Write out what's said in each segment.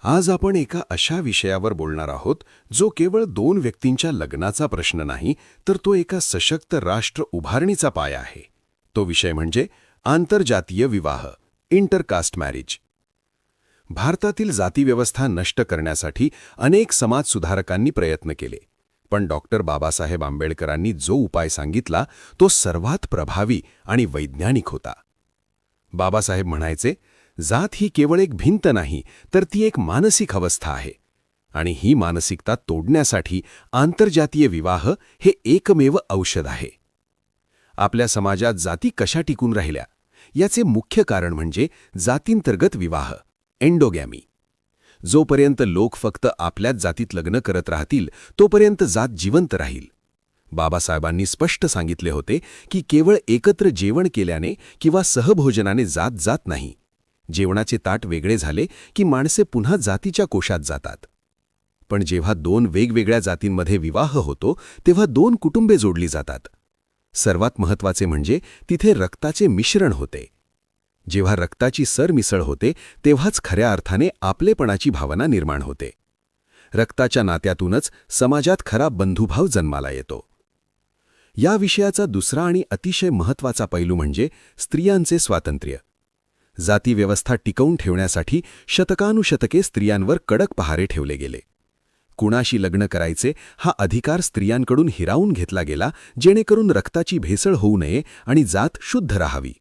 आज आपण एका अशा विषयावर बोलणार आहोत जो केवळ दोन व्यक्तींच्या लग्नाचा प्रश्न नाही, तर तो एका सशक्त राष्ट्र उभारणीचा पाया आहे. तो विषय म्हणजे आंतरजातीय विवाह, इंटरकास्ट मॅरेज. भारतातील जातीव्यवस्था नष्ट करण्यासाठी अनेक समाजसुधारकांनी प्रयत्न केले, पण डॉक्टर बाबासाहेब आंबेडकरांनी जो उपाय सांगितला तो सर्वात प्रभावी आणि वैज्ञानिक होता. बाबासाहेब म्हणायचे, जात ही केवळ एक भिंत नाही, तर ती एक मानसिक अवस्था आहे, आणि ही मानसिकता तोडण्यासाठी आंतरजातीय विवाह हे एकमेव औषध आहे. आपल्या समाजात जाती कशा टिकून राहिल्या याचे मुख्य कारण म्हणजे जातींतर्गत विवाह, एंडोगॅमी. जोपर्यंत लोक फक्त आपल्याच जातीत लग्न करत राहतील तोपर्यंत जात जिवंत राहील. बाबासाहेबांनी स्पष्ट सांगितले होते की केवळ एकत्र जेवण केल्याने किंवा सहभोजनाने जात जात नाही. जेवणाचे ताट वेगळे झाले की माणसे पुन्हा जातीच्या कोशात जातात. पण जेव्हा दोन वेगवेगळ्या जातींमध्ये विवाह होतो तेव्हा दोन कुटुंबे जोडली जातात. सर्वात महत्त्वाचे म्हणजे तिथे रक्ताचे मिश्रण होते. जेव्हा रक्ताची सरमिसळ होते तेव्हाच खऱ्या अर्थाने आपलेपणाची भावना निर्माण होते. रक्ताच्या नात्यातूनच समाजात खरा बंधुभाव जन्माला येतो. या विषयाचा दुसरा आणि अतिशय महत्त्वाचा पैलू म्हणजे स्त्रियांचे स्वातंत्र्य. जातीव्यवस्था टिकवून ठेवण्यासाठी शतकानुशतके स्त्रियांवर कडक पहारे ठेवले गेले. कुणाशी लग्न करायचे हा अधिकार स्त्रियांकडून हिरावून घेतला गेला, जेणेकरून रक्ताची भेसळ होऊ नये आणि जात शुद्ध राहावी.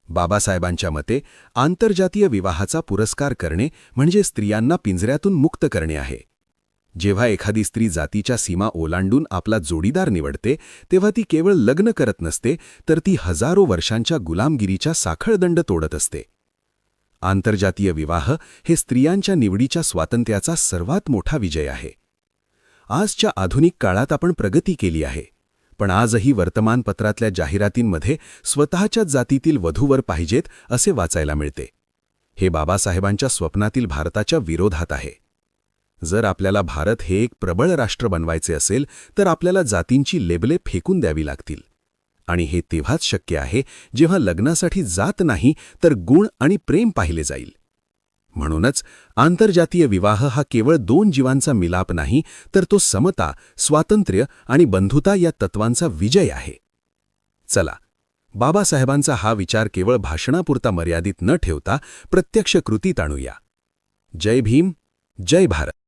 बाबासाहेबांच्या मते आंतरजातीय विवाहाचा पुरस्कार करणे म्हणजे स्त्रियांना पिंजऱ्यातून मुक्त करणे आहे. जेव्हा एखादी स्त्री जातीच्या सीमा ओलांडून आपला जोडीदार निवडते तेव्हा ती केवळ लग्न करत नसते, तर ती हजारो वर्षांच्या गुलामगिरीच्या साखळदंड तोडत असते. आंतरजातीय विवाह हे स्त्रियांच्या निवडीच्या स्वातंत्र्याचा सर्वात मोठा विजय आहे. आजच्या आधुनिक काळात आपण प्रगती केली आहे, पण आजही वर्तमानपत्रातल्या जाहिरातींमध्ये स्वतःच्याच जातीतील वधूवर पाहिजेत असे वाचायला मिळते. हे बाबासाहेबांच्या स्वप्नातील भारताच्या विरोधात आहे. जर आपल्याला भारत हे एक प्रबळ राष्ट्र बनवायचे असेल तर आपल्याला जातींची लेबले फेकून द्यावी लागतील. आणि हे तेव्हाच शक्य आहे जेव्हा लग्नासाठी जात नाही तर गुण आणि प्रेम पाहिले जाईल. म्हणूनच आंतरजातीय विवाह हा केवळ दोन जीवांचा मिलाप नाही, तर तो समता, स्वातंत्र्य आणि बंधुता या तत्वांचा विजय आहे. चला, बाबासाहेबांचा हा विचार केवळ भाषणापुरता मर्यादित न ठेवता प्रत्यक्ष कृतीत आणूया. जय भीम, जय भारत.